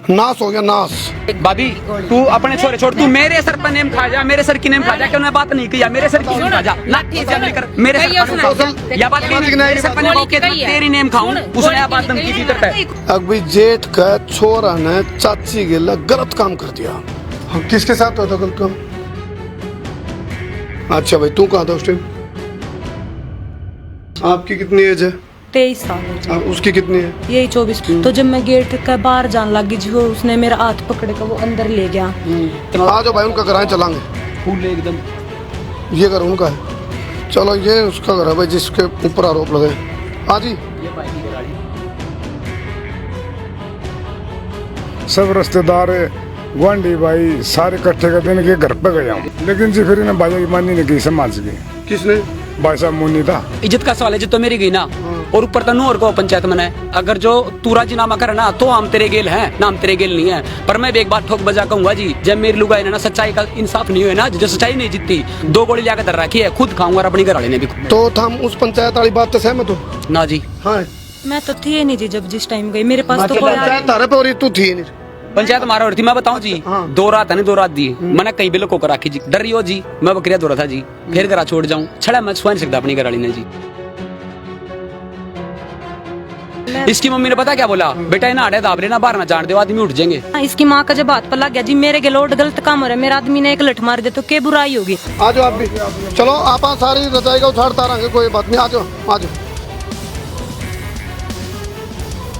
नाश हो गया नाश। भाभी तू अपने छोरे छोड़, तू मेरे सर पर नेम खा जा, मेरे सर की नेम खा जा, क्यों ने बात नहीं किया मेरे सर की नेम खा जा ना, कर मेरे सर पर या बात की मेरे सर पर नेम के तेरी नेम खाऊं, उसने बात धमकी दी करता है। अभी जेठ का छोरा ने चाची के लिए गलत काम कर दिया। हम किसके साथ होता गलत काम? अच्छा भाई तू कहाँ था उस टाइम? आपकी कितनी एज है? 23 साल है जी। उसकी कितनी है? यही 24। तो जब मैं गेट के बाहर जाने लगी जी, वो उसने मेरा हाथ पकड़ कर वो अंदर ले गया। आ जाओ भाई, उनका घर चलांगे। फूल एकदम ये घर उनका है, चलो ये उसका घर है भाई जिसके ऊपर आरोप लगे। हाँ जी सब रिश्तेदार गुआंढी भाई सारे इकट्ठे कर देने के घर पे गया हूँ, लेकिन जी फिर इन्हें भाई की मानी नहीं की समाज की। किसने? भाई साहब मुन्नी था। इज्जत का सवाल है, इज्जत तो मेरी गई ना, और ऊपर तनु और को पंचायत में है। अगर जो तू राजीनामा करे ना तो हम तेरे गेल हैं ना, हम तेरे गेल नहीं है। पर मैं भी एक बात ठोक बजा कहूंगा जी, जब मेरी लुगाई ने ना सच्चाई का इंसाफ नहीं हुआ ना, जो सच्चाई नहीं जीतती, 2 गोली लाकर धर रखी है, खुद खाऊंगा और अपनी घर वाले ने भी। तो हम उस पंचायत वाली बात से सहमत हो? ना जी हाँ मैं तो थी नहीं जी जब जिस टाइम गई, मेरे पास तो कोई पंचायत तारे पे हो रही, तू थी नहीं। पंचायत मारा और थी, मैं बताऊं जी। हाँ। 2 रात है ना, 2 रात दी मैंने कई बिलो को कर रखी जी, डर रही हो जी, मैं बकरिया दो रहा था जी, फिर घर छोड़ जाऊं छड़ा मैं सो नहीं सकता अपनी घर वाली ने जी। इसकी मम्मी ने पता क्या बोला, बेटा इन्हें आड़े दाब लेना, बाहर ना जान दे, आदमी उठ जाएंगे। इसकी माँ का जब हाथ पर लग गया जी, मेरे गलोट गलत काम हो रहा है, मेरा आदमी ने एक लठ मार दे तो क्या बुराई होगी। आ जाओ आप भी, चलो आप सारी रजाई का उछाड़ तारांगे, कोई बात नहीं। आ जाओ आ जाओ।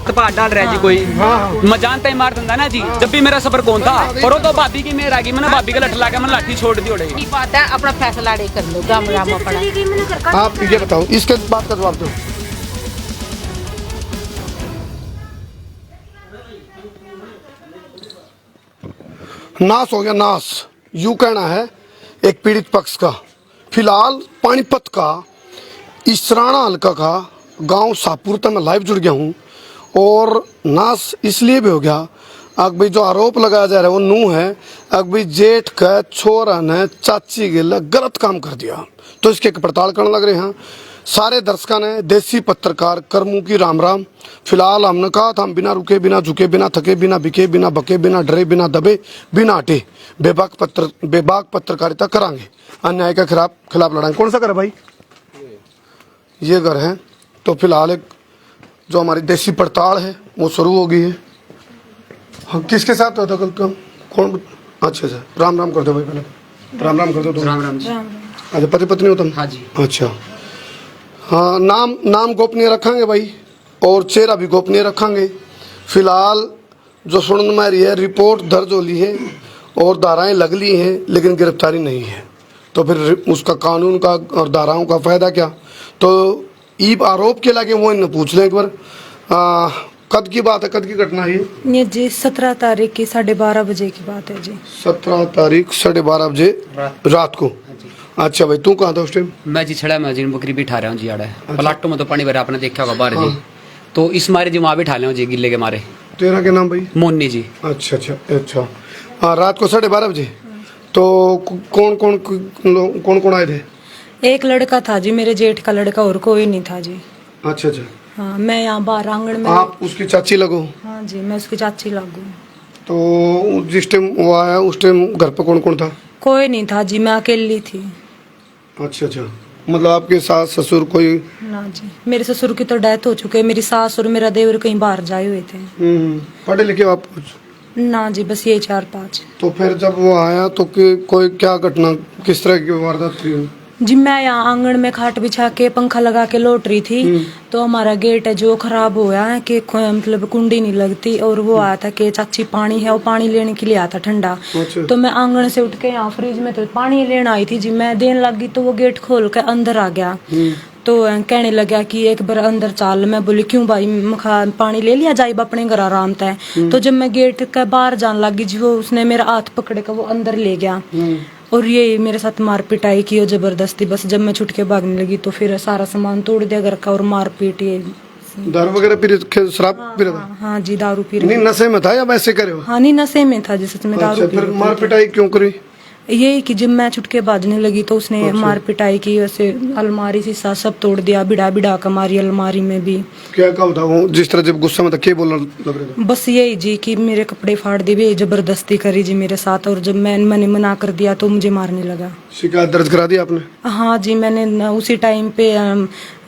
तपा डाल रहा है जी कोई, मैं जानता ही मार दंदा ना जी। जब भी मेरा सफर कौन था, पर वो तो भाभी की मेर आ गई, मैंने भाभी का लठ ला के मैंने लाठी छोड़ दी। उड़े बात है, अपना फैसला कर लो, गम राम अपना। आप ये बताओ, इसके बात का जवाब दो। नाश हो गया नाश, यूं कहना है एक पीड़ित पक्ष का। फिलहाल पानीपत का इसराना हल्का का गांव शाहपुर तक मैं लाइव जुड़ गया हूं, और नाश इसलिए भी हो गया अभी जो आरोप लगाया जा रहा है वो नूह है। अभी जेठ का छोरा ने चाची के लिए गलत काम कर दिया, तो इसके पड़ताल करने लग रहे हैं। सारे दर्शकों ने देसी पत्रकार करमू की राम राम। फिलहाल हमने कहा था हम बिना रुके, बिना झुके, बिना थके, बिना बिके, बिना बके, बिना डरे, बिना दबे, बिना हटे बेबाक पत्रकारिता करांगे, अन्याय के खिलाफ लड़ाएंगे। कौन सा घर है भाई? ये घर है। तो फिलहाल एक जो हमारी देसी पड़ताल है वो शुरू हो गई है। हाँ, किसके साथ होता कल काम? कौन? अच्छा अच्छा, राम राम कर दो भाई, पहले राम राम कर दो। राम राम जी। अच्छा, पति पत्नी हो तुम? हाँ जी। अच्छा हाँ, नाम गोपनीय रखेंगे भाई, और चेहरा भी गोपनीय रखेंगे। फिलहाल जो सुनने में रही है, रिपोर्ट दर्ज हो ली है और धाराएं लग ली हैं, लेकिन गिरफ्तारी नहीं है। तो फिर उसका कानून का और धाराओं का फायदा क्या? तो ईब आरोप के लगे वो इन्हें पूछ लें एक बार। कद की बात है, कद की घटना है ये जी 17 तारीख की 12:30 बजे की बात है जी। 17 तारीख 12:30 बजे रात को। अच्छा भाई तू कहाँ था उस टाइम? मैं जी छड़ा में जी बकरी भी ठा रहा हूँ जी, आड़ा प्लाटो में तो पानी भरा, आपने देखा होगा बाहर जी। तो इस मारे जी वहाँ भी ठा रहा हूँ जी, गिल्ले के मारे। तेरा क्या नाम भाई? मोन्नी जी। अच्छा अच्छा अच्छा। हाँ, रात को 12:30 बजे। तो कौन कौन आए थे? एक लड़का था जी, मेरे जेठ का लड़का, और कोई नहीं था जी। अच्छा अच्छा। हाँ, मैं यहाँ बाहर आंगन में। आप उसकी चाची लगो? हाँ जी, मैं उसकी चाची लागू। तो जिस टाइम वो आया उस टाइम घर पर कौन कौन था? कोई नहीं था जी, मैं अकेली थी। अच्छा अच्छा, मतलब आपके सास ससुर कोई? ना जी, मेरे ससुर की तो डेथ हो चुकी है, मेरी सास और मेरा देवर कहीं बाहर जाए हुए थे। पढ़े लिखे आप कुछ? ना जी, बस ये 4-5। तो फिर जब वो आया तो कोई क्या घटना, किस तरह की वारदात थी? जी मैं यहाँ आंगन में खाट बिछा के पंखा लगा के लौट रही थी, तो हमारा गेट है जो खराब हुआ है कि मतलब कुंडी नहीं लगती, और वो आया था कि चाची पानी है, वो पानी लेने के लिए आया था ठंडा। अच्छा। तो मैं आंगन से उठ के यहाँ फ्रिज में तो पानी लेने आई थी जी, मैं देने लगी तो वो गेट खोल के अंदर आ गया। तो कहने लगा कि एक बार अंदर चाल। मैं बोली क्यों भाई, मखा पानी ले लिया जाइब अपने घर आराम था। तो जब मैं गेट के बाहर जाने लगी जी, वो उसने मेरा हाथ पकड़ के वो अंदर ले गया, और ये मेरे साथ मार पिटाई की और जबरदस्ती। बस जब मैं छुट के भागने लगी तो फिर सारा सामान तोड़ दिया घर का, और मार पीट। ये दारू वगैरह पी, शराब पी रहा था? हाँ जी, दारू पी नहीं, नशे में था या वैसे करे हो? हाँ नहीं, नशे में था जी, सच में दारू। फिर मार पिटाई क्यों करी? यही कि जब मैं छुटके बाजने लगी तो उसने मार पिटाई की, वैसे अलमारी शीशा सब तोड़ दिया, बिड़ा बिड़ा कर मारी अलमारी में भी। क्या कहा था वो जिस तरह जब गुस्सा में था, क्या बोलना लग रहा था? बस यही जी कि मेरे कपड़े फाड़ दिए, जबरदस्ती करी जी मेरे साथ, और जब मैंने मना कर दिया तो मुझे मारने लगा। शिकायत दर्ज करा दी आपने? हाँ जी, मैंने उसी टाइम पे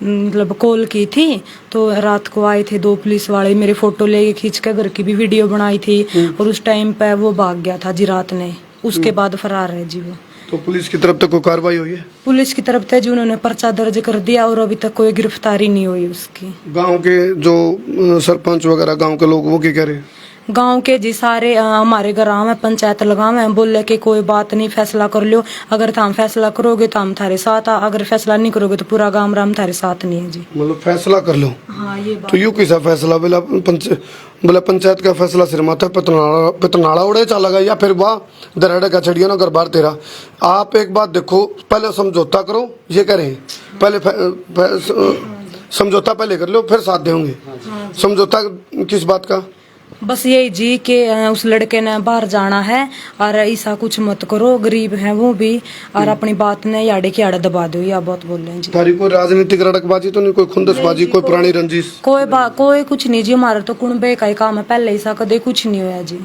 मतलब कॉल की थी, तो रात को आए थे 2 पुलिस वाले, मेरे फोटो लेके खींच के घर की भी वीडियो बनाई थी, और उस टाइम पे वो भाग गया था जी रात ने, उसके बाद फरार है जी वो। तो पुलिस की तरफ तक कोई कार्रवाई हुई है? पुलिस की तरफ से जी उन्होंने पर्चा दर्ज कर दिया और अभी तक कोई गिरफ्तारी नहीं हुई उसकी। गांव के जो सरपंच वगैरह गांव के लोग वो क्या कह रहे हैं? गांव के जी सारे हमारे ग्राम में पंचायत लगाम है, बोले कि कोई बात नहीं, फैसला कर लो, अगर तुम फैसला करोगे तो हम थारे साथ, अगर फैसला नहीं करोगे तो पूरा गांव राम थारे साथ नहीं है जी। मतलब फैसला कर लो। हाँ ये बात। तो यूं कैसा फैसला? बोला पंचायत का फैसला सिर माथा पितनाड़ा उड़े चल लगा, या फिर वाह दरहड़े का छड़िया ना घर बार तेरा। आप एक बात देखो, पहले समझौता करो, ये कह रहे हैं पहले समझौता पहले कर लो फिर साथ देंगे। समझौता किस बात का? बस यही जी कि उस लड़के ने बाहर जाना है और ऐसा कुछ मत करो, गरीब है वो भी, और अपनी बात ने याड़े की आड़े दबा दो, या बहुत बोल रहे हैं जी। तारी कोई राजनीतिक रड़कबाजी तो नहीं, कोई खुंदसबाजी, कोई पुरानी रंजिश? कोई कुछ नहीं जी, हमारा तो कुनबे का ही काम है, पहले ऐसा कदे कुछ नहीं हुआ जी।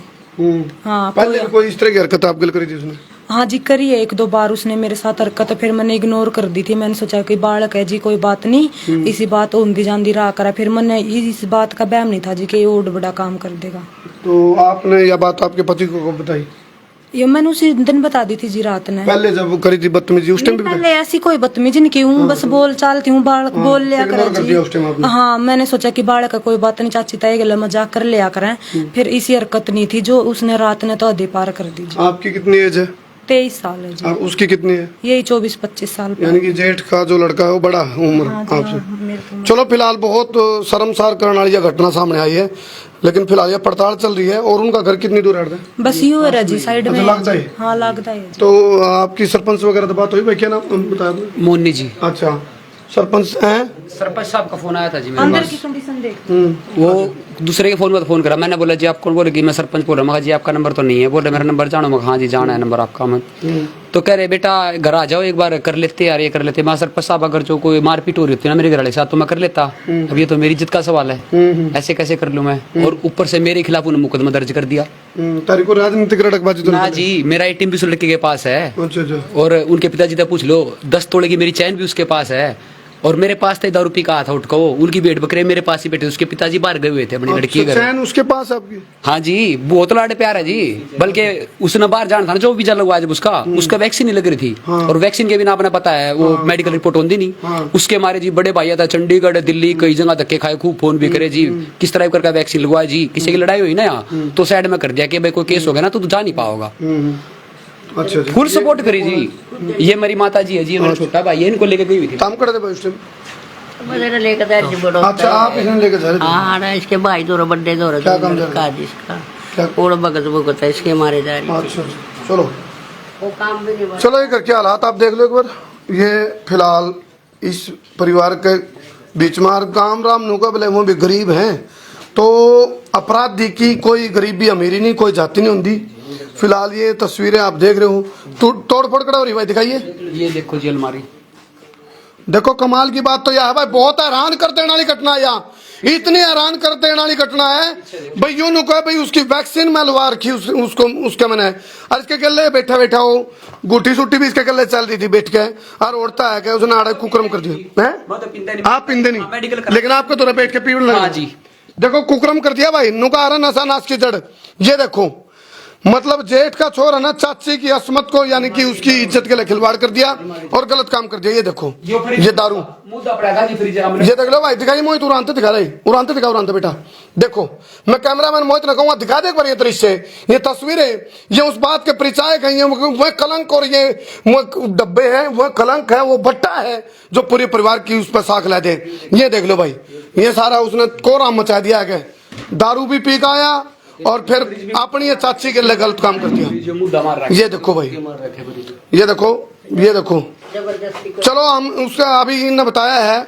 हाँ पहले कोई इस तरह की हरकत आप गल करी थी उसने? हाँ जी करी है, 1-2 बार उसने मेरे साथ हरकत, फिर मैंने इग्नोर कर दी थी, मैंने सोचा कि बालक है जी कोई बात नहीं, इसी बात होंदी जांदी रहा करा, फिर मैंने इस बात का बहम नहीं था जी कि ये और बड़ा काम कर देगा। तो आपने यह बात आपके पति को कब बताई? ये मैंने उसी दिन बता दी थी जी रात ने। पहले जब वो करी थी बदतमीजी उस टाइम भी पहले ऐसी कोई बदतमीजी नहीं की हूँ, बस बोल चालती हूँ, बालक बोल लिया इग्नोर कर दिया उस टाइम करें आपने? जी। हाँ मैंने सोचा कि बालक का कोई बात नहीं, चाची ताई गला मजाक कर लिया करें, फिर इसी हरकत नहीं थी जो उसने रात ने तो हद पार कर दी जी। आपकी कितनी एज है? 23 साल है जी। और उसकी कितनी है? यही 24-25 साल पे। यानी कि जेठ का जो लड़का है वो बड़ा है उम्र हाँ जी, आपसे। हाँ, मेरे को चलो फिलहाल बहुत शर्मसार करने वाली यह घटना सामने आई है, लेकिन फिलहाल यह पड़ताल चल रही है। और उनका घर कितनी दूर है? बस यू है जी साइड में। लगता है? हाँ लगता है। तो आपकी सरपंच वगैरह तो बात हुई भाई? क्या नाम बताया आपने? मोनी जी। अच्छा सरपंच हैं? सरपंच साहब का फोन आया था जी मेरे अंदर पास। की कंडीशन देख। वो दूसरे के फोन पर फोन करा, मैंने बोला जी आप कौन? बोले कि मैं सरपंच बोल रहा हूँ। जी आपका नंबर तो नहीं है? बोल रहे मेरा नंबर जानो। मैं हाँ जी जाना है नंबर आपका। मैं तो कह रहे बेटा घर आ जाओ एक बार, कर लेते यार, ये कर लेते। मैं सरपंच साहब अगर जो कोई मारपीट हो रही होती है ना मेरे घर वाले के साथ तो मैं कर लेता, अब ये तो मेरी इज्जत का सवाल है, ऐसे कैसे कर लूँ मैं? और ऊपर से मेरे खिलाफ उन्होंने मुकदमा दर्ज कर दिया। तारीख को राजनीतिक रटकबाजी तो ना जी, मेरा एटीएम भी उस लड़के के पास है, अच्छा अच्छा। और उनके पिताजी से पूछ लो, 10 तोले की मेरी चैन भी उसके पास है, और मेरे पास थे दारू पी का हाथ उठ को, उनकी भेड़ बकरे मेरे पास ही बैठे। उसके पिताजी बाहर गए हुए थे अपनी लड़की के घर। चैन उसके पास आपकी? हाँ जी, बहुत लाड प्यार है जी। बल्कि उसने बाहर जाना था ना, जो वीजा लगवाया जब उसका वैक्सीन नहीं लग रही थी। और वैक्सीन के बिना आपने पता है वो मेडिकल रिपोर्ट होती नहीं। उसके मारे जी बड़े भाई था चंडीगढ़ दिल्ली कई जगह धक्के खाए, खूब फोन भी करे जी किस तरह करके वैक्सीन लगवाया जी। किसी की लड़ाई हुई ना यहाँ तो साइड में कर दिया कि भाई कोई केस हो गया ना तो जा नहीं पाओगा। अच्छा अच्छा। फुल सपोर्ट करी जी। ये मेरी माता जी है जी, मेरा छोटा भाई है, इनको लेके गई हुई थी। काम कर दे भाई उस टाइम? मेरे लेकर जा रही बड़ो। अच्छा आप इन्हें लेके जा रहे थे? हाँ ना, इसके भाई दो बड्डे दो क्या काम कर रहे? काज इसका क्या? और भगत भगत है इसके मारे जा रही। अच्छा अच्छा चलो वो काम भी नहीं। चलो ये करके हालात आप देख लो एक बार। ये फिलहाल इस परिवार के बीच में काम राम नुका बोले वो भी गरीब हैं, तो अपराधी की कोई गरीबी अमीरी नहीं, कोई जाति नहीं होती। फिलहाल ये तस्वीरें आप देख रहे हो, तोड़ फोड़ कड़ा हो रही भाई, दिखाइए। ये देखो जी अलमारी। देखो कमाल की बात तो यह है भाई, बहुत हैरान कर देने वाली घटना है यहाँ, इतनी हैरान कर देने वाली घटना है भाई। यूं नु कहा भाई उसकी वैक्सीन में लगा रखी उसको उसके मैंने, और इसके गले बैठा बैठा हो गुटी सुटी भी इसके गले चल रही थी बैठ के, और उड़ता है क्या उसने आड़े कुकरम कर दिया है। आप पिंदे नहीं, लेकिन आपके तो बैठ के पीड़ लगा जी। देखो कुकरम कर दिया भाई, नुका आ रहा नशा नाश की जड़। ये देखो मतलब जेठ का छोर है ना, चाची की असमत को यानी कि उसकी इज्जत के लिए खिलवाड़ कर दिया और गलत काम कर दिया। ये देखो ये दारू, ये देख लो भाई, दिखाइए मोहित, उड़ानते दिखा रही, उड़ानते दिखा, उड़ानते बेटा देखो। मैं कैमरामैन मोहित ने कहूँगा दिखा दे एक बार ये दृश्य, ये तस्वीरें, ये उस बात के परिचायक हैं। वह कलंक और ये वह डब्बे हैं, वह कलंक है, वो भट्टा है जो पूरे परिवार की उस पर साख ला दे। ये देख लो भाई, ये सारा उसने कोराम मचा दिया है, दारू भी पी का आया और फिर अपनी चाची के लिए गलत काम कर दिया। ये देखो भाई, ये देखो ये देखो, चलो हम उसका अभी इन्होंने बताया है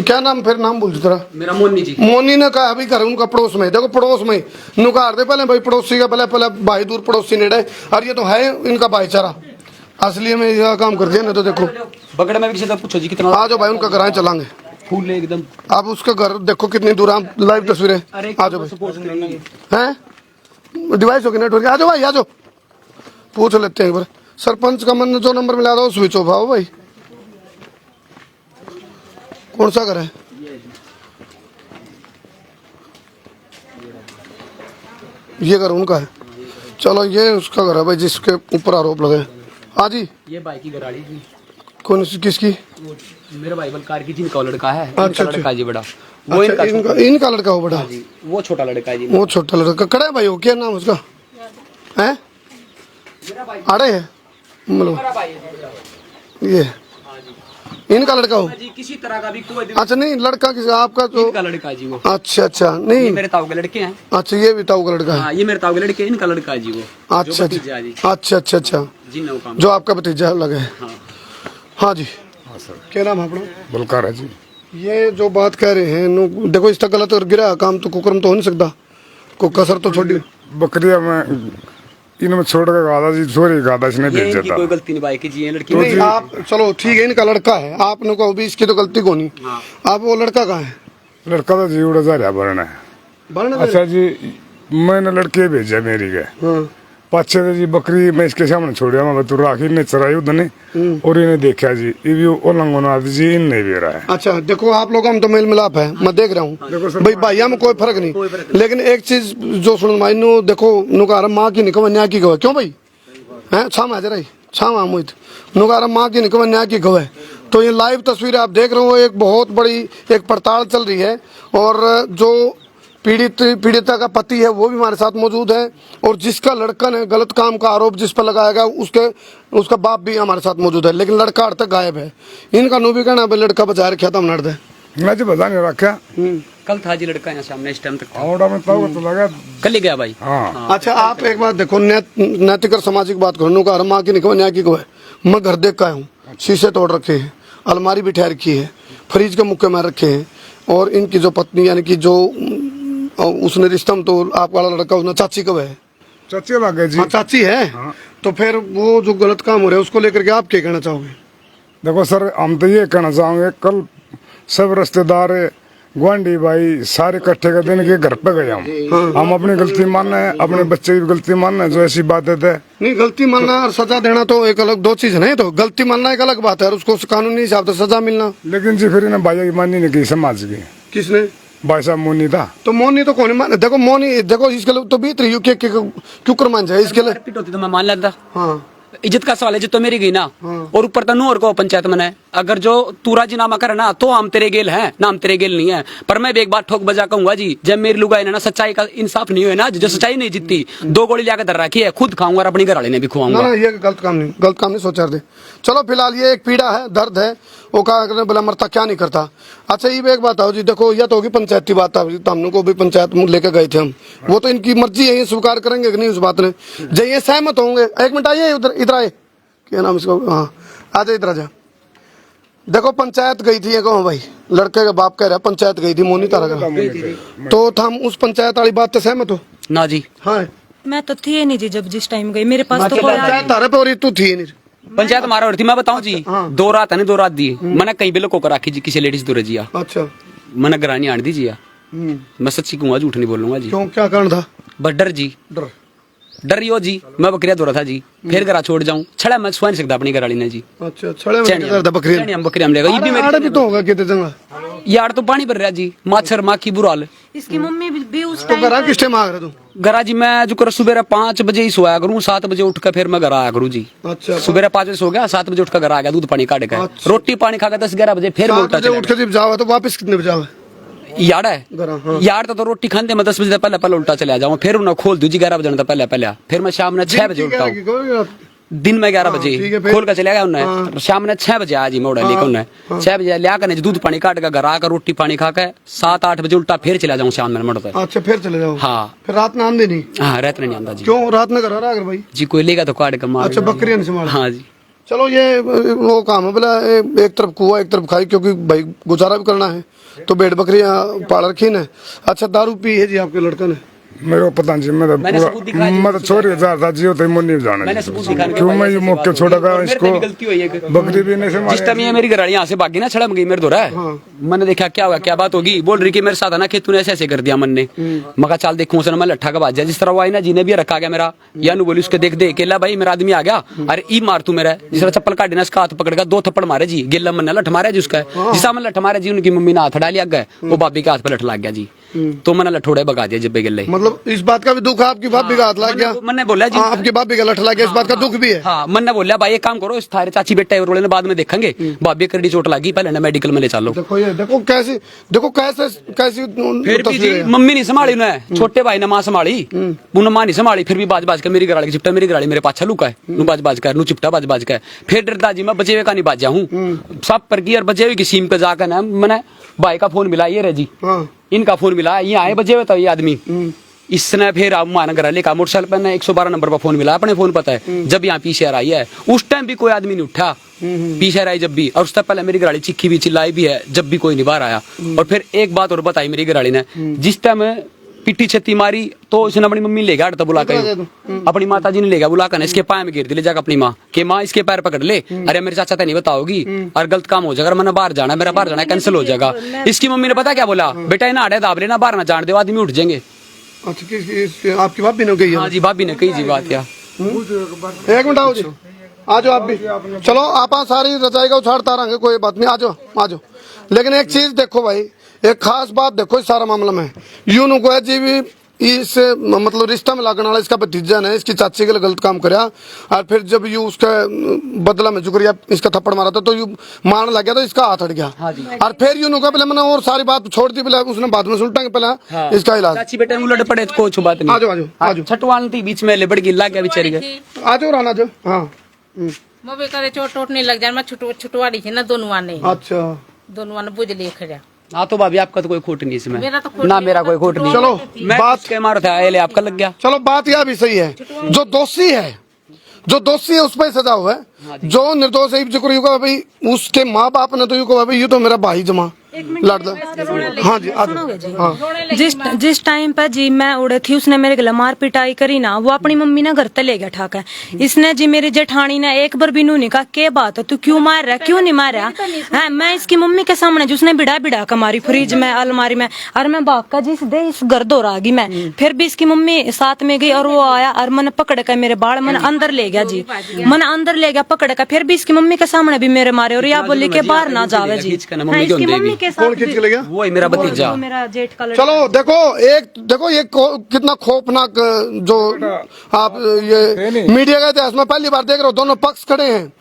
क्या नाम, फिर नाम बोल जरा। मेरा मोनी जी। मोनी ने कहा अभी घर उनका पड़ोस में, देखो पड़ोस में नुकार दे पहले भाई, पड़ोसी का पहले भाई दूर पड़ोसी नेड़े, और ये तो है इनका भाईचारा असली में यह काम कर दिया ना। तो देखो बगड़ में भी किसी से पूछो जी कितना। आ जाओ भाई, उनका घर चलांगे फूल है एकदम। आप उसका घर देखो कितनी दूर, आप लाइव तस्वीरें। आ जाओ भाई, हैं डिवाइस होगी नेटवर्क, आ जाओ भाई, आ जाओ पूछ लेते हैं एक बार। सरपंच का मन जो नंबर मिला दो स्विच ऑफ आओ भाई। कौन सा घर है? ये घर उनका है। चलो ये उसका घर है भाई जिसके ऊपर आरोप लगे। हाँ जी, ये भाई की गराड़ी जी। कौन सी किसकी? मेरा भाई बलकार की जिनका लड़का है। अच्छा, इनका लड़का जी बड़ा। वो अच्छा, इनका लड़का हो बड़ा जी, वो छोटा लड़का है जी। वो छोटा लड़का कड़ा है भाई, वो क्या नाम उसका है? आड़े है मतलब ये इनका लड़का हो जी, किसी तरह का भी कोई। अच्छा नहीं, लड़का किसी आपका तो इनका लड़का जी वो। अच्छा अच्छा, ये नहीं मेरे ताऊ के लड़के हैं। अच्छा ये भी ताऊ का लड़का है। हाँ, ये मेरे ताऊ के लड़के, इनका लड़का है जी वो। अच्छा जो भतीजा है जी। अच्छा अच्छा अच्छा, जी नौ काम। जो आपका भतीजा लगे। हाँ। हाँ जी, क्या नाम है अपना? बलकार है जी। ये जो बात कह रहे हैं देखो, इसका गलत और गिरा काम तो कुकरम तो हो नहीं सकता, को कसर तो छोड़ी। बकरिया में इनमें छोड़ के गादा जी, छोरी गादा इसने ये भेज इनकी देता। कोई गलती नहीं भाई की जी, ये लड़की नहीं आप चलो ठीक है, इनका लड़का है, आपने कहो भी इसकी तो गलती को नहीं। आप वो लड़का कहाँ है? लड़का तो जी उड़ा जा रहा भरना है। भरना अच्छा जी, मैंने लड़के भेजा मेरी के हाँ। पाछे से जी बकरी मैं इसके सामने छोड़िया, मैं तू राखी ने चराई उधर और इन्हें देखा जी, ये भी उल्लंघन आदि जी इन नहीं भी रहा है। अच्छा देखो आप लोग हम तो मेल मिलाप है, मैं देख रहा हूँ भाई, भाइया में कोई फर्क नहीं, लेकिन एक चीज जो सुन भाई नु देखो नुकार माँ की निकम न्याय की गवा क्यों भाई हैं छाम हाजर आई छाम आमुद नुकार माँ की निकम न्याय की गवा। तो ये लाइव तस्वीरें आप देख रहे हो, एक बहुत बड़ी एक पड़ताल चल रही है, और जो पीड़िता का पति है वो भी हमारे साथ मौजूद है, और जिसका लड़का ने गलत काम का आरोप जिस पर लगाया गया उसका बाप भी हमारे साथ मौजूद है, लेकिन लड़का अब तक गायब है। इनका नो भी कहना लड़का बचा रखा था हम नड़ दे मैं जी बता नहीं रखा। कल था जी लड़का यहाँ सामने इस टाइम तक था। आवड़ा में तो लगा कल ही गया भाई। हाँ। अच्छा आप एक बात देखो, नैतिक और सामाजिक बात करो, नुकार माँ की निकम न्याय की गवा। मैं घर देख का हूँ, शीशे तोड़ रखे हैं, अलमारी बिठा रखी है, फ्रिज के मुक्के मार रखे हैं, और इनकी जो पत्नी यानी कि जो उसने रिश्ता तो आप वाला लड़का उसने चाची कब है? चाची लगे जी। हाँ चाची है। हाँ। तो फिर वो जो गलत काम हो रहा है उसको लेकर के आप क्या कहना चाहोगे? देखो सर, हम तो ये कहना चाहेंगे, कल सब रिश्तेदार गुआंढी भाई सारे इकट्ठे कर दिन के घर पे गए हम अपनी गलती मानना है, अपने बच्चे की गलती मानना है, जो ऐसी बात है नहीं गलती मानना और सजा देना तो एक अलग दो चीज नहीं, तो गलती मानना एक अलग बात है और उसको कानूनी हिसाब से सजा मिलना। लेकिन जी फिर इन्हें भाई की मानी नहीं की समाज की। किसने? भाई साहब मोनी था। तो मोनी तो कौन मान, देखो मोनी देखो इसके लिए तो बीत रही क्यों कर मान जाए इसके लिए। पिट होती तो मैं मान लेता। हाँ इज्जत का सवाल है, इज्जत तो मेरी गई ना। और ऊपर तनु और को पंचायत में है, अगर जो तू राजीनामा करे ना तो हम तेरे गेल हैं ना, हम तेरे गेल नहीं है। पर मैं भी एक बात ठोक बजा कहूंगा जी, जब मेरी लुगाई ना सच्चाई का इंसाफ नहीं हुआ ना, जो सच्चाई नहीं जीतती, 2 गोली लाकर धर रखी है, खुद खाऊंगा और अपनी घरवाली ने भी खुआऊंगा। ना ये गलत काम नहीं सोचा दे। चलो फिलहाल ये एक पीड़ा है, दर्द है, वो कहा बोला मरता क्या नहीं करता। अच्छा ये भी एक बात आओ जी, देखो यह तो होगी पंचायती बात, हम को भी पंचायत में लेकर गए थे हम, वो तो इनकी मर्जी है, ये स्वीकार करेंगे कि नहीं उस बात ने, जब ये सहमत होंगे। एक मिनट आइए इधर आए, क्या नाम इसका? हाँ आ जाए इधर आ जा। देखो पंचायत गई थी, कहो भाई लड़के का बाप कह रहा है पंचायत गई थी, मोनी तारा का, तो हम उस पंचायत वाली बात से सहमत हो? ना जी। हाँ मैं तो थी नहीं जी जब जिस टाइम गई, मेरे पास तो कोई पंचायत तारे पे और तू थी नहीं। पंचायत मारा और थी, मैं बताऊं जी। 2 रात है ना, 2 रात दी मैंने कई बेलों को राखी जी, किसी लेडीज दूर जिया। अच्छा मैंने घरानी आन दी जिया, मैं सच्ची कहूंगा, झूठ नहीं बोलूंगा जी। क्यों, क्या कारण था? बस डर जी, डरियो जी, मैं बकरिया दौरा था जी, फिर घरा छोड़ जाऊं छड़ा मैं सुहा नहीं सकता अपनी घरवाली ने जी। अच्छा छड़े में बकरी हम बकरी हम लेगा, ये भी आड़े भी तो होगा कितने जगह यार, तो पानी भर रहा जी, मच्छर माखी बुरा हाल। इसकी मम्मी भी उस तो घरा किस टाइम आ रहा तू? घरा जी मैं जो कर सुबह 5 बजे ही सोया करूँ, 7 बजे उठ कर फिर मैं घर आया करूँ जी। अच्छा सुबह 5 बजे सो गया, 7 बजे उठ कर घर आ गया, दूध पानी काट के रोटी पानी खा 10-11 बजे फिर उठ के जब जाओ तो वापस कितने बजे आओ? यार है यार, तो रोटी खाते मैं 10 बजे पहले उल्टा चले जाऊँ, फिर उन्हें खोल दू जी 11 बजे पहले, फिर मैं शाम में 6 बजे उठता हूँ, दिन में 11 बजे खोल कर चले गया उन्हें, शाम में 6 बजे आज ही मोड़ा लेकर उन्हें 6 बजे लिया कर दूध पानी काट कर घर आकर रोटी पानी खा के 7-8 बजे उल्टा फिर चला जाऊँ शाम में मोड़। अच्छा फिर चले जाओ? हाँ फिर रात में आंदे नहीं? हाँ रात में नहीं आंदा जी। क्यों रात में घर आ रहा भाई? जी कोई लेगा तो काट कर मार। अच्छा बकरियां नहीं संभाल? हाँ जी। चलो ये वो काम है बोला एक तरफ कुआ एक तरफ खाई, क्योंकि भाई गुजारा भी करना है तो भेड़ बकरियां पाल रखी ने। अच्छा दारू पी है जी आपके लड़का ने? मेरे को पता नहीं, मैं मैंने सबूत दिखाया जी, मैं तो छोड़ रहा था जियो तो मुझे नहीं जाना। मैंने सबूत दिखाने के क्यों बाद मैं ये ऐसी मौके बात छोड़ा होगी। गया मेरे इसको, पे भी गलती हुई है बकरी भी नहीं से जिस टाइम ये मेरी घराड़ी यहाँ से भागी ना छड़म गई मेरे दौरा मैंने देखा क्या हुआ क्या बात होगी, बोल रही कि मेरे साथ है ना कि तूने ऐसे ऐसे कर दिया मन ने। मगा चाल देखूं उसने मैं लट्ठा का बाज जिस तरह वो आई ना जीने भी रखा गया मेरा या नु बोली उसके देख दे केला भाई मेरा आदमी आ गया अरे ई मार तू मेरा जिस तरह चप्पल काटी ना इसका हाथ पकड़ का 2 थप्पड़ मारे जी गिल्ला मन लठ मारे जी उसका जिसा मन लठ मारे जी उनकी मम्मी ने हाथ डाल लिया गए वो भाभी के हाथ पे लठ लग गया जी तो मैंने लठोड़े भगा दिया जब्बे गिल्ले। मतलब इस बात का भी दुख है आपकी भाभी का हाथ लग गया? मैंने बोला जी आपकी भाभी का लठ लग गया, इस बात का दुख भी है? हाँ मैंने बोला भाई एक काम करो इस थारे चाची बेटा रोले ने बाद में देखेंगे भाभी करड़ी चोट लगी पहले ना मेडिकल में ले चलो। देखो ये देखो कैसी कैसी फिर भी जी मम्मी नहीं संभाली उन्हें छोटे भाई ने माँ संभाली उन्हें माँ नहीं संभाली फिर भी बाज बाज कर मेरी गराड़ी की चिपटा मेरी गराड़ी मेरे पाछा लुका है नू बाज बाज कर नू चिपटा बाज बाज कर फिर डरदा जी मैं बचे हुए का नहीं बाजा हूँ सब पर की और बचे हुए की सीम पे जाकर ना मैंने भाई का फोन मिला ये रे जी इनका फोन मिला ये आए बजे हुए था ये आदमी इसने फिर आप मान कर लेका मोटरसाइकिल पर 112 नंबर पर फोन मिला अपने फोन पता है जब यहाँ पीछे आई है उस टाइम भी कोई आदमी नहीं उठा पीछे आई जब भी और उससे पहले मेरी गाड़ी चिक्की भी चिल्लाई भी है जब भी कोई नहीं बाहर आया। और फिर एक बात और बताई मेरी गाड़ी ने जिस टाइम पिट्टी छत्ती मारी तो इसने अपनी मम्मी ले गया तो बुला कर अपनी माता जी ने ले गया बुला कर इसके पाए में गिर दी ले जाकर अपनी माँ के माँ इसके पैर पकड़ ले अरे मेरे चाचा तो नहीं बताओगी और गलत काम हो जाएगा मैंने बाहर जाना मेरा बाहर जाना कैंसिल हो जाएगा। इसकी मम्मी ने पता क्या बोला बेटा इन्हें आड़े दाब लेना बाहर ना जान दो आदमी उठ जाएंगे। अच्छा आपकी भाभी ने कही? हाँ जी भाभी ने कही जी बात क्या। एक मिनट आओ जी आ जाओ आप भी चलो आप सारी रजाई का उछाड़ता रहेंगे कोई बात नहीं आ जाओ। लेकिन एक चीज देखो भाई एक खास बात देखो इस सारा मामला में यूं नु को जी भी इस मतलब रिश्ता में लगने वाला इसका भतीजा ने इसकी चाची के लिए गलत काम कराया और फिर जब यू उसके बदला में जुगरिया इसका थप्पड़ मारा था तो यू मारने लग गया तो इसका हाथ हट गया और फिर यूं का पहले मैंने और सारी बात छोड़ दी पहले उसने बाद में सुलटांगे पहले इसका इलाज। चाची बेटे उलट पड़े तो कोई बात नहीं आ जाओ छटवान थी बीच में लिबड़ गिल्ला क्या बेचारी गए आ जाओ राना जो हाँ मोबे करे चोट नहीं लग जाए मैं छुटवाड़ी थी ना दोनों ने। अच्छा दोनों ने बुझ लिए खड़ा। हाँ तो भाभी आपका तो कोई खोट नहीं इसमें मेरा तो खोट ना नहीं, मेरा कोई खोट नहीं। चलो मैं बात के मारो था ले आपका लग गया। चलो बात यह भी सही है जो दोषी है उस पर सजा हुआ है जो निर्दोष है जिक्र युगा भाई उसके माँ बाप ने तो यू कहा भाई ये तो मेरा भाई जमा लड़दा। हाँ जी हाँ जिस टाइम पर जी मैं उड़े थी उसने मेरे गला मार पिटाई करी ना वो अपनी मम्मी ने घर तक ले गया ठाक है। इसने जी मेरी जेठानी ने एक बार भी नू नहीं कहा के बात है तू क्यों मार रहा क्यों नहीं मार रहा है। मैं इसकी मम्मी के सामने जिसने बिड़ा का मारी फ्रिज में अलमारी में और मैं बाप का जिस दे इस घर दौड़ आ गई मैं फिर भी इसकी मम्मी साथ में गई और वो आया और मैंने पकड़ कर मेरे बाल मैंने अंदर ले गया जी मैंने अंदर ले गया पकड़ कर फिर भी इसकी मम्मी के सामने भी मेरे मारे और या बोली के बाहर ना जावे जी इसकी मम्मी के साथ कौन खींच के ले गया? वो है मेरा भतीजा मेरा जेठ का चलो देखो ये कितना खौफनाक जो आप ये मीडिया का इतिहास में पहली बार देख रहे हो दोनों पक्ष खड़े हैं।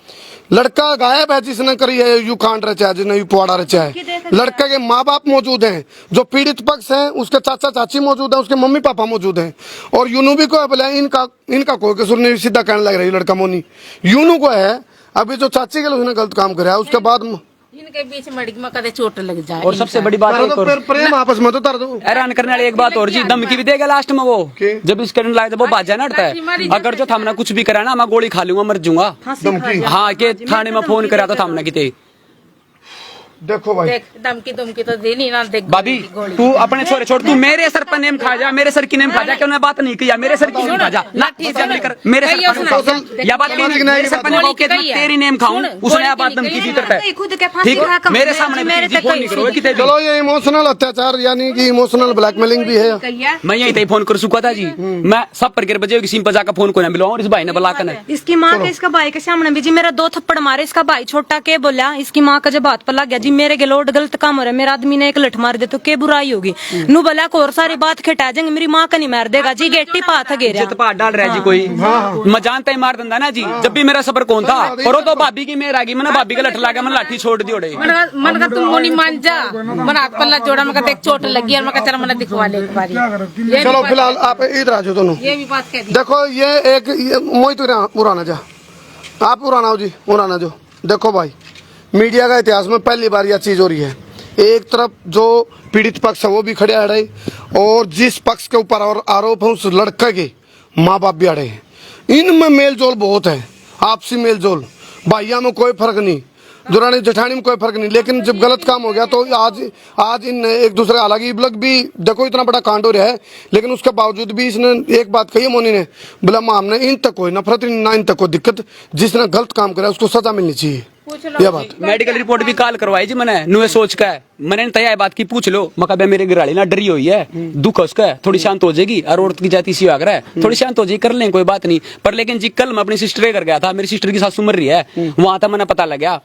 लड़का गायब है जिसने करी है यू कांड रचा है जिसने यू पुआड़ा रचा है। लड़के के माँ बाप मौजूद हैं जो पीड़ित पक्ष हैं उसके चाचा चाची मौजूद है उसके मम्मी पापा मौजूद हैं और यूनू भी को बोले इनका कोई कसूर नहीं सीधा कहने लग रही लड़का मोनी यूनू को है अभी जो चाची के लिए उसने गलत काम कराया उसके बाद इनके बीच मड़की में कदे चोट लग जाए। और सबसे बड़ी बात एक और प्रेम आपस में तो तर दो हैरान करने वाली एक बात और जी धमकी भी देगा लास्ट में वो जब इस करने लगे वो बाजा ना हटता है अगर जो थामना कुछ भी करा ना मैं गोली खा लूंगा मर जाऊंगा। हाँ के थाने में फोन करा तो थामना किते देखो भाई धमकी तो देनी ना देख भाभी तू अपने छोरे छोड़ तू मेरे सर पर नेम खा जा मेरे सर की नेम खा जा क्यों ना बात नहीं किया मेरे सर की नेम खा जा लाठी से लेकर मेरे सर पर या बात मेरे सर पर के तेरी नेम खाऊं उसने या बात धमकी दी करता है ठीक मेरे सामने मेरे तक फोन नहीं करो किते चलो ये इमोशनल अत्याचार यानी कि इमोशनल ब्लैकमेलिंग भी है। मैं यहीं तक फोन कर सुखा था जी मैं सब पर गिर बजे किसी पर जाकर फोन को ना मिलाऊं और इस भाई ने बुला कर इसकी माँ के इसका भाई के सामने भी जी मेरा 2 थप्पड़ मारे इसका भाई छोटा के बोला इसकी माँ का जब हाथ पर लग गया जी मेरे गलोट गलत काम हो रहा है मेरा आदमी ने एक लठ मार दे तो के बुराई होगी नू भला को और सारी बात खिटा जाएंगे मेरी माँ का नहीं मार देगा जी गेटी पाथ घेरा पाठ डाल रहा है जी कोई मैं जानता ही मार दंदा ना जी जब भी मेरा सबर कौन था और वो तो भाभी की मेर आ गई मैंने भाभी का लठ लगा मैं लाठी छोड़ दी ओड़े मन का तुम मोनी मान जा मन हाथ पल्ला जोड़ा मैं एक चोट लगी और मैं चल मैंने दिखवा ले एक बारी। चलो फिलहाल आप इधर आ जाओ दोनों ये भी बात कह दी देखो ये एक मोहित पुराना जा आप पुराना हो जी पुराना जो देखो भाई मीडिया का इतिहास में पहली बार यह चीज हो रही है एक तरफ जो पीड़ित पक्ष है वो भी खड़े आ रहे और जिस पक्ष के ऊपर और आरोप है उस लड़के के माँ बाप भी आ रहे हैं। इनमें मेल जोल बहुत है आपसी मेल जोल भाइयों में कोई फर्क नहीं, दुरानी जेठानी में कोई फर्क नहीं, लेकिन जब गलत काम हो गया तो आज इन एक दूसरे, हालांकि ये लोग भी देखो इतना बड़ा कांड हो रहा है, लेकिन उसके बावजूद भी इसने एक बात कही मोनी ने, बोला हमने इन तक कोई नफरत नहीं, ना इन तक कोई दिक्कत, जिसने गलत काम करा उसको सजा मिलनी चाहिए। यह बात मेडिकल रिपोर्ट भी काल करवाई जी मैंने, नुए सोच का है मैंने तय बात की, पूछ लो मका बे मेरे घराली ना डरी हुई है, दुख है उसका, थोड़ी शांत हो जाएगी, और औरत की जाति सी आगर है, थोड़ी शांत हो जाएगी, कर लें कोई बात नहीं। पर लेकिन जी कल मैं अपनी सिस्टर कर गया था, मेरी सिस्टर की सासू मर रही है, वहां था मैंने पता लगा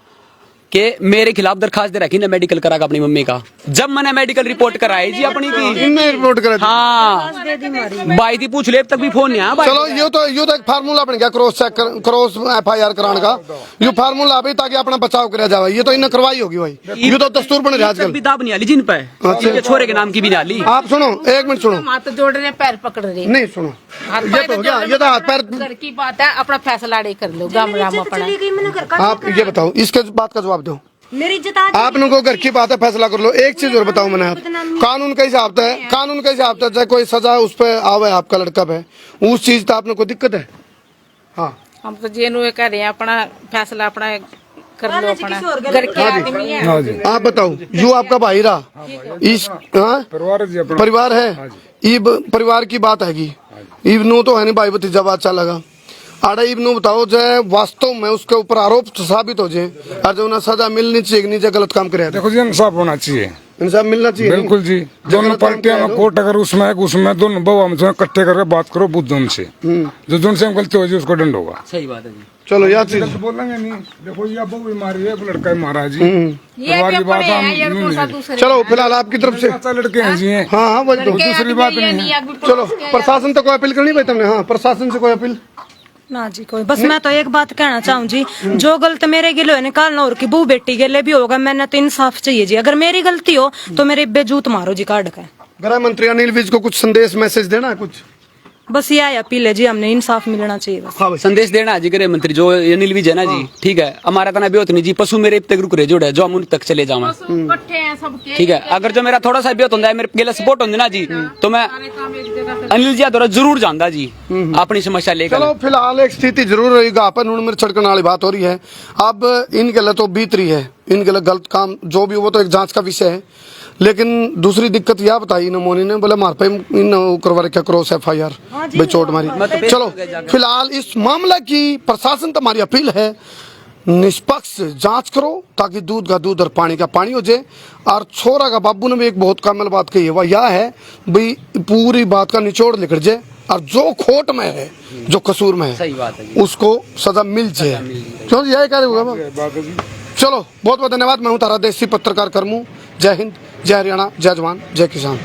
कि मेरे खिलाफ दरखास्त दे रखी ना मेडिकल करा अपनी मम्मी का। जब मैंने मेडिकल रिपोर्ट कराई जी अपनी की, इनने रिपोर्ट करा। हाँ भाई थी पूछ ले, अब तक भी फोन नहीं आया भाई। चलो ये तो एक फार्मूला बन गया क्रॉस FIR कराने का, ये फार्मूला अभी ताकि अपना बचाव किया जाए, ये तो इन्हें करवाई होगी भाई, ये तो दस्तूर बन रहा है आजकल। भी दाब नहीं आली जिन पे, इनके छोरे के नाम की भी नहीं आली। आप सुनो, एक मिनट सुनो, हाथ जोड़ रहे पैर पकड़ रहे, नहीं सुनो, ये तो हो गया, ये तो हाथ पैर। घर की बात है, अपना फैसला कर लो, गाम राम अपना। आप ये बताओ, इसके बात का जवाब दो। मेरी इज्जत आप लोगों को घर की बात है, फैसला कर लो। एक चीज और बताओ मैंने, आप कानून का हिसाब है, कानून का हिसाब है, चाहे कोई सजा उस पर आवे आपका लड़का पे, उस चीज तो आपने कोई दिक्कत है? हाँ हम तो जेनु कर रहे हैं, अपना फैसला अपना कर लो, अपना घर के आदमी है। हाँ जी, आप बताओ, जो आपका भाई रहा इस परिवार है, ईब परिवार की बात हैगी, ईब नो तो है नहीं भाई भतीजा बात अच्छा लगा आड़ा, ईब नो बताओ जाए वास्तव में उसके ऊपर आरोप साबित हो जाए और जो उन्हें सजा मिलनी चाहिए, नीचे गलत काम करे, देखो जी इंसाफ होना चाहिए, इंसाफ मिलना चाहिए। बिल्कुल जी, दोनों पार्टियां में कोर्ट अगर उसमें दोनों बहु हम इकट्ठे करके बात करो, बुद्ध उनसे जो जिनसे गलती हो जाए उसको दंड होगा। सही बात है जी। चलो यार चीज बोलेंगे नहीं, देखो ये बहु बीमारी है, लड़का ही मारा जी, ये परिवार की बात भी दूसरे चलो फिलहाल आपकी तरफ से लड़के हैं जी। हाँ हाँ वही तो। दूसरी बात नहीं है। चलो प्रशासन तक कोई अपील करनी भाई तुमने? हाँ प्रशासन से कोई अपील ना जी कोई, बस मैं तो एक बात कहना चाहूँ जी, जो गलत मेरे गिले हो निकालना और की बहू बेटी गिले भी होगा, मैंने तो इंसाफ चाहिए जी। अगर मेरी गलती हो तो मेरे बेजूत मारो जी काट के। गृह मंत्री अनिल विज को कुछ संदेश मैसेज देना है कुछ? बस यह अपील है जी, हमने इंसाफ मिलना चाहिए बस। हाँ भाई संदेश देना है जी गृह मंत्री जो अनिल विज है ना जी, ठीक है, हमारा तना ब्योत नहीं जी, पशु मेरे तक रुक रहे जोड़े जो हम उन तक चले जाऊँ, ठीक है। अगर जो मेरा थोड़ा सा ब्योत होता है, मेरे गेला सपोर्ट होता ना जी, तो मैं अनिल जी द्वारा जरूर जानता जी अपनी समस्या लेकर। चलो फिलहाल एक स्थिति जरूर रहेगा, अपन उन मेरे छड़कने वाली बात हो रही है। अब इन गलत तो बीत रही है, इन गलत गलत काम जो भी वो तो एक जांच का विषय है, लेकिन दूसरी दिक्कत यह बताई ना मोनी ने, बोले मार पे इन करवा रखा क्रॉस FIR भाई चोट मारी। चलो फिलहाल इस मामला की प्रशासन तुम्हारी अपील है, निष्पक्ष जांच करो ताकि दूध का दूध और पानी का पानी हो जाए। और छोरा का बाबू ने भी एक बहुत कामल बात कही है, वह यह है भाई पूरी बात का निचोड़ निकल जाए और जो खोट में है, जो कसूर में है, सही बात है, उसको सजा मिल जाए। क्यों यही कार्य होगा। चलो बहुत बहुत धन्यवाद। मैं हूँ तारा देसी पत्रकार कर्मू। जय हिंद, जय हरियाणा, जय जवान, जय किसान।